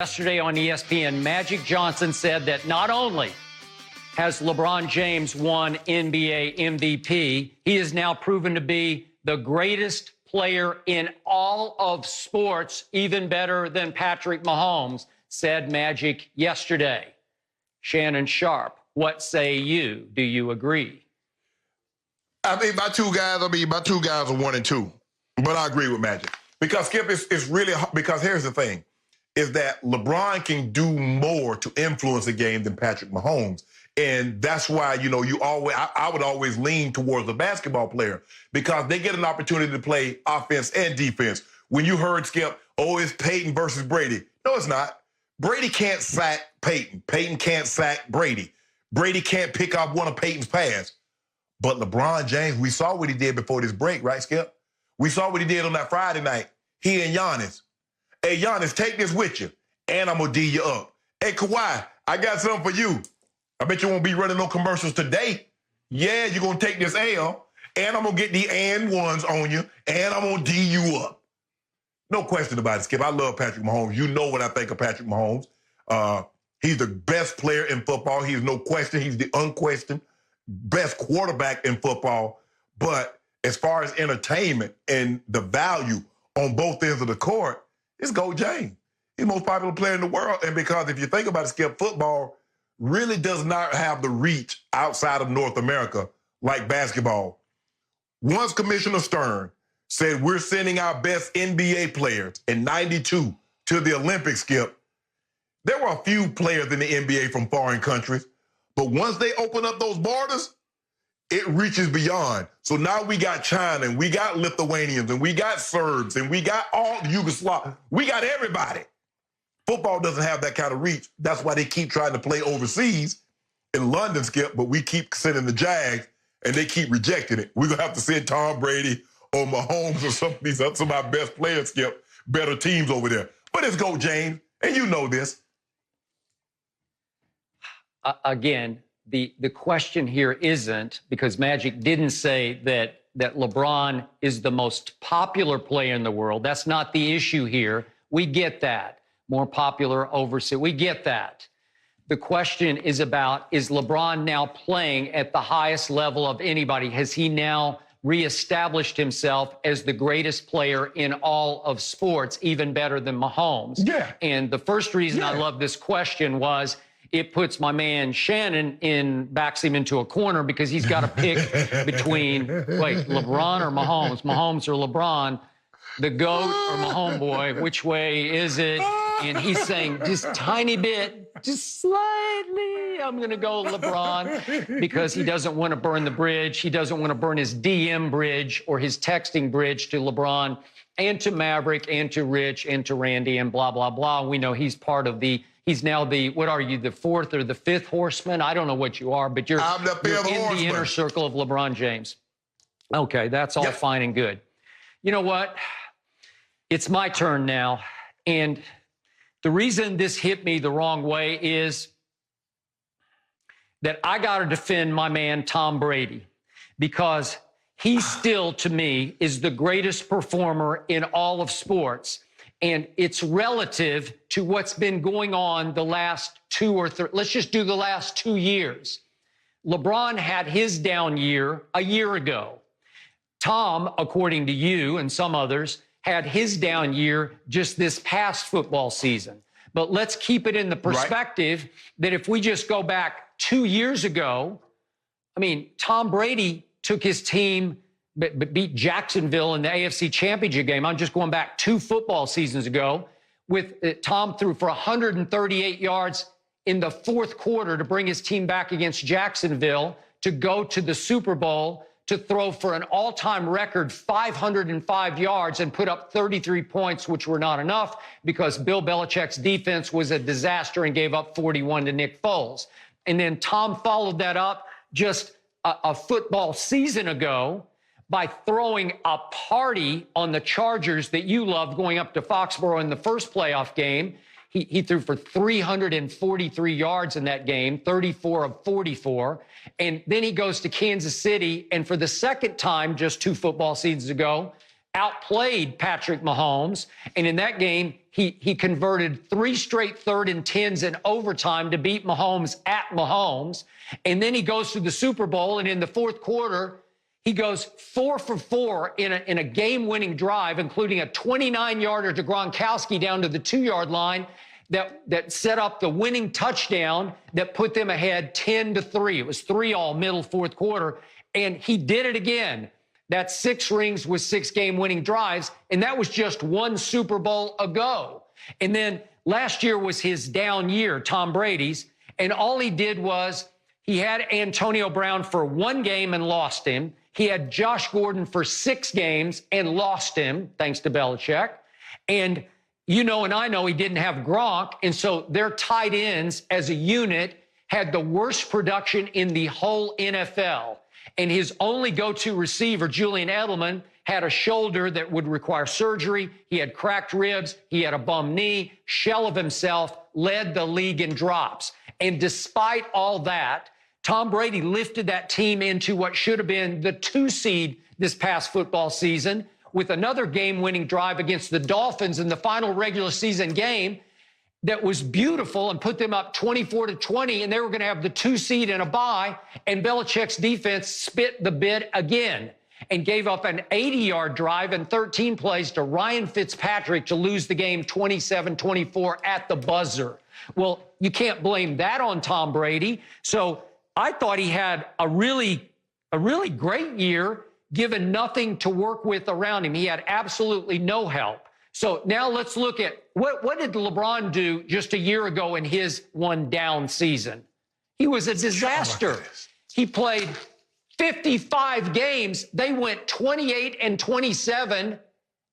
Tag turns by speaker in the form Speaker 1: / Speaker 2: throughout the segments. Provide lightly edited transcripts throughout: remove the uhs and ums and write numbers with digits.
Speaker 1: Yesterday on ESPN, Magic Johnson said that not only has LeBron James won NBA MVP, he is now proven to be the greatest player in all of sports, even better than Patrick Mahomes, said Magic yesterday. Shannon Sharpe, what say you? Do you agree?
Speaker 2: I mean, my two guys are 1 and 2, but I agree with Magic. Because, Skip, it's really, because here's the thing, is that LeBron can do more to influence the game than Patrick Mahomes. And that's why, I would always lean towards the basketball player because they get an opportunity to play offense and defense. When you heard, Skip, it's Peyton versus Brady. No, it's not. Brady can't sack Peyton. Peyton can't sack Brady. Brady can't pick off one of Peyton's pass. But LeBron James, we saw what he did before this break, right, Skip? We saw what he did on that Friday night. He and Giannis. Hey, Giannis, take this with you, and I'm going to D you up. Hey, Kawhi, I got something for you. I bet you won't be running no commercials today. Yeah, you're going to take this L, and I'm going to get the and ones on you, and I'm going to D you up. No question about it, Skip. I love Patrick Mahomes. You know what I think of Patrick Mahomes. He's the best player in football. He's no question. He's the unquestioned best quarterback in football. But as far as entertainment and the value on both ends of the court, it's G.O.A.T. James. He's the most popular player in the world. And because if you think about it, Skip, football really does not have the reach outside of North America like basketball. Once Commissioner Stern said we're sending our best NBA players in '92 to the Olympics, Skip, there were a few players in the NBA from foreign countries. But once they open up those borders, it reaches beyond. So now we got China, and we got Lithuanians, and we got Serbs, and we got all Yugoslav. We got everybody. Football doesn't have that kind of reach. That's why they keep trying to play overseas in London, Skip, but we keep sending the Jags, and they keep rejecting it. We're going to have to send Tom Brady or Mahomes or some of our best players, Skip, better teams over there. But it's G.O.A.T. James, and you know this.
Speaker 1: Again, the question here isn't, because Magic didn't say that LeBron is the most popular player in the world. That's not the issue here. We get that. More popular overseas. We get that. The question is about, is LeBron now playing at the highest level of anybody? Has he now reestablished himself as the greatest player in all of sports, even better than Mahomes?
Speaker 2: Yeah.
Speaker 1: And the first reason I love this question was, it puts my man Shannon backs him into a corner because he's got to pick between, LeBron or Mahomes, Mahomes or LeBron, the GOAT or Mahomes boy, which way is it? And he's saying just tiny bit, just slightly, I'm going to go LeBron because he doesn't want to burn the bridge. He doesn't want to burn his DM bridge or his texting bridge to LeBron and to Maverick and to Rich and to Randy and blah, blah, blah. We know he's part of he's now what are you, the fourth or the fifth horseman? I don't know what you are, but you're in the inner circle of LeBron James. Okay, that's all fine and good. You know what? It's my turn now. And the reason this hit me the wrong way is that I got to defend my man, Tom Brady, because he still, to me, is the greatest performer in all of sports. And it's relative to what's been going on the last 2 or 3. Let's just do the last 2 years. LeBron had his down year a year ago. Tom, according to you and some others, had his down year just this past football season. But let's keep it in the perspective that if we just go back 2 years ago, I mean, Tom Brady took his team but beat Jacksonville in the AFC Championship game. I'm just going back 2 football seasons ago with Tom threw for 138 yards in the fourth quarter to bring his team back against Jacksonville to go to the Super Bowl, to throw for an all-time record 505 yards and put up 33 points, which were not enough because Bill Belichick's defense was a disaster and gave up 41 to Nick Foles. And then Tom followed that up just a football season ago by throwing a party on the Chargers that you loved going up to Foxborough in the first playoff game. He threw for 343 yards in that game, 34 of 44. And then he goes to Kansas City, and for the second time just 2 football seasons ago, outplayed Patrick Mahomes. And in that game, he converted 3 straight 3rd and 10s in overtime to beat Mahomes at Mahomes. And then he goes to the Super Bowl, and in the 4th quarter, he goes 4 for 4 in a game-winning drive, including a 29-yarder to Gronkowski down to the 2-yard line that set up the winning touchdown that put them ahead 10-3. It was 3-all middle 4th quarter, and he did it again. That's 6 rings with 6 game-winning drives, and that was just 1 Super Bowl ago. And then last year was his down year, Tom Brady's, and all he did was he had Antonio Brown for 1 game and lost him. He had Josh Gordon for 6 games and lost him, thanks to Belichick. And you know and I know he didn't have Gronk, and so their tight ends as a unit had the worst production in the whole NFL. And his only go-to receiver, Julian Edelman, had a shoulder that would require surgery. He had cracked ribs. He had a bum knee. Shell of himself, led the league in drops. And despite all that, Tom Brady lifted that team into what should have been the 2 seed this past football season with another game-winning drive against the Dolphins in the final regular season game that was beautiful and put them up 24-20, and they were going to have the 2 seed and a bye, and Belichick's defense spit the bit again and gave up an 80-yard drive and 13 plays to Ryan Fitzpatrick to lose the game 27-24 at the buzzer. Well, you can't blame that on Tom Brady. So I thought he had a really great year, given nothing to work with around him. He had absolutely no help. So now let's look at what did LeBron do just a year ago in his 1 down season? He was a disaster. He played 55 games. They went 28-27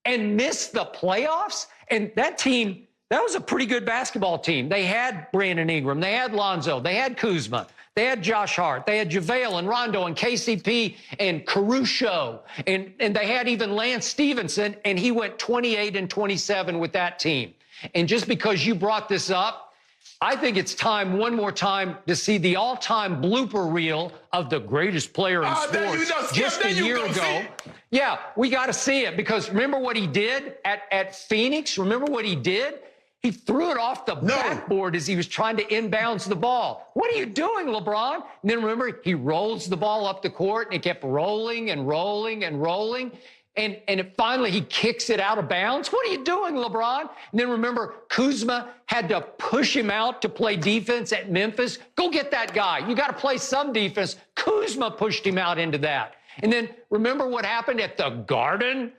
Speaker 1: and missed the playoffs. And that team, that was a pretty good basketball team. They had Brandon Ingram. They had Lonzo. They had Kuzma. They had Josh Hart. They had JaVale and Rondo and KCP and Caruso. And they had even Lance Stevenson, and he went 28-27 with that team. And just because you brought this up, I think it's time, one more time, to see the all-time blooper reel of the greatest player in sports just a year ago. Yeah, we got to see it, because remember what he did at Phoenix? Remember what he did? He threw it off the backboard as he was trying to inbounds the ball. What are you doing, LeBron? And then remember, he rolls the ball up the court, and it kept rolling and rolling and rolling. And finally, he kicks it out of bounds. What are you doing, LeBron? And then remember, Kuzma had to push him out to play defense at Memphis. Go get that guy. You got to play some defense. Kuzma pushed him out into that. And then remember what happened at the Garden?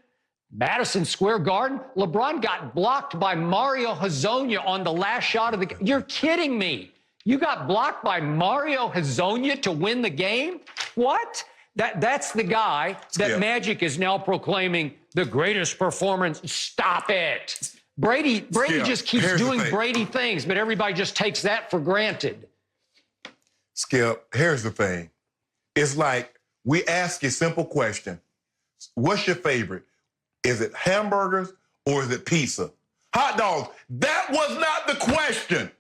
Speaker 1: Madison Square Garden, LeBron got blocked by Mario Hezonja on the last shot of the game. You're kidding me. You got blocked by Mario Hezonja to win the game? What? That's the guy that Magic is now proclaiming the greatest performance. Stop it. Brady just keeps doing Brady things, but everybody just takes that for granted.
Speaker 2: Skip, here's the thing. It's like we ask a simple question. What's your favorite? Is it hamburgers or is it pizza? Hot dogs. That was not the question.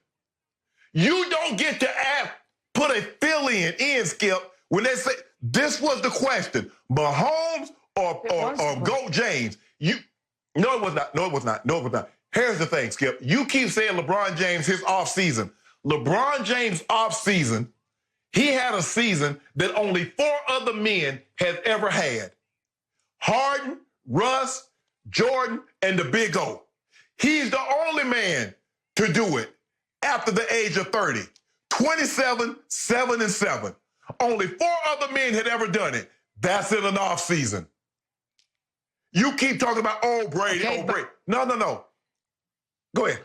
Speaker 2: You don't get to put a fill-in, Skip, when they say this was the question. Mahomes or G.O.A.T. James. No, it was not. No, it was not. No, it was not. Here's the thing, Skip. You keep saying LeBron James, his offseason. LeBron James' offseason, he had a season that only 4 other men have ever had. Harden, Russ, Jordan, and the Big O. He's the only man to do it after the age of 30. 27, 7-7. Only 4 other men had ever done it. That's in an offseason. You keep talking about, Brady, Brady. No. Go ahead.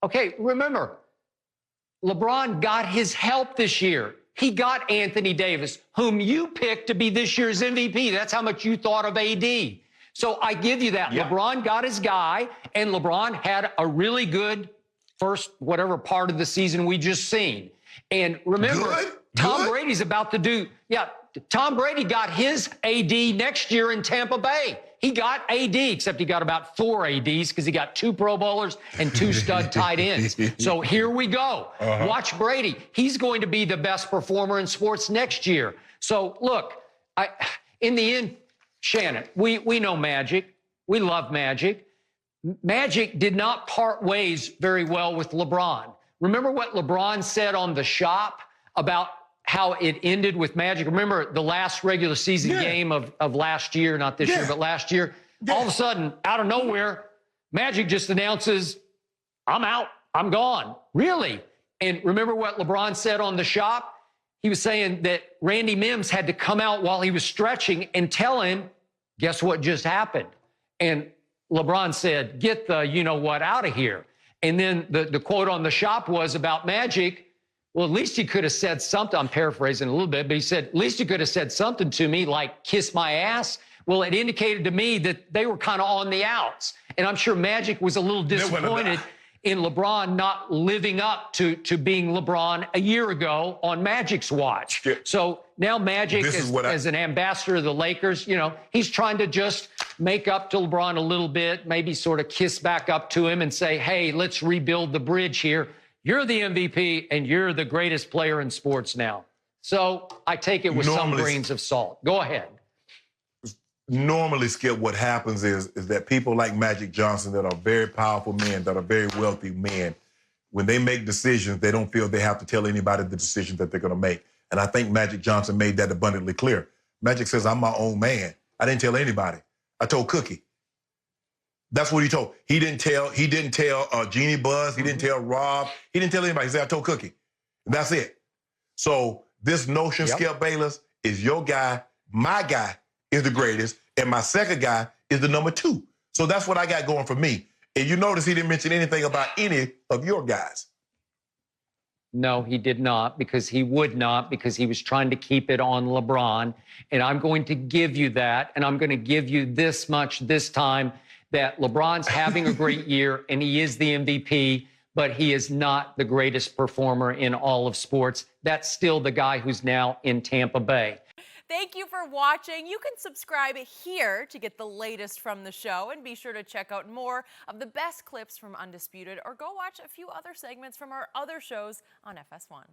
Speaker 1: Okay, remember, LeBron got his help this year. He got Anthony Davis, whom you picked to be this year's MVP. That's how much you thought of AD. So I give you that. Yeah. LeBron got his guy, and LeBron had a really good first whatever part of the season we just seen. And remember, Tom Brady's about to do, Tom Brady got his AD next year in Tampa Bay. He got AD, except he got about 4 ADs because he got 2 Pro Bowlers and 2 stud tight ends. So here we go. Watch Brady. He's going to be the best performer in sports next year. So look, in the end, Shannon, we know Magic. We love Magic. Magic did not part ways very well with LeBron. Remember what LeBron said on The Shop about how it ended with Magic? Remember the last regular season game of last year, not this year, but last year? All of a sudden, out of nowhere, Magic just announces, I'm out, I'm gone. Really? And remember what LeBron said on The Shop? He was saying that Randy Mims had to come out while he was stretching and tell him, guess what just happened? And LeBron said, get the you-know-what out of here. And then the quote on The Shop was about Magic, well, at least he could have said something. I'm paraphrasing a little bit, but he said, at least he could have said something to me like kiss my ass. Well, it indicated to me that they were kind of on the outs. And I'm sure Magic was a little disappointed in LeBron not living up to being LeBron a year ago on Magic's watch. Yeah. So now Magic as an ambassador of the Lakers, he's trying to just make up to LeBron a little bit, maybe sort of kiss back up to him and say, hey, let's rebuild the bridge here. You're the MVP and you're the greatest player in sports now. So I take it with some grains of salt. Go ahead.
Speaker 2: Normally, Skip, what happens is that people like Magic Johnson that are very powerful men, that are very wealthy men, when they make decisions, they don't feel they have to tell anybody the decision that they're going to make. And I think Magic Johnson made that abundantly clear. Magic says, I'm my own man. I didn't tell anybody. I told Cookie. That's what he told. He didn't tell Jeannie Buzz. He didn't tell Rob. He didn't tell anybody. He said, I told Cookie. And that's it. So this notion, Skip Bayless, is your guy, my guy, is the greatest, and my second guy is the number 2. So that's what I got going for me. And you notice he didn't mention anything about any of your guys.
Speaker 1: No, he did not, because he would not, because he was trying to keep it on LeBron. And I'm going to give you that, and I'm going to give you this much this time, that LeBron's having a great year, and he is the MVP, but he is not the greatest performer in all of sports. That's still the guy who's now in Tampa Bay.
Speaker 3: Thank you for watching. You can subscribe here to get the latest from the show, and be sure to check out more of the best clips from Undisputed, or go watch a few other segments from our other shows on FS1.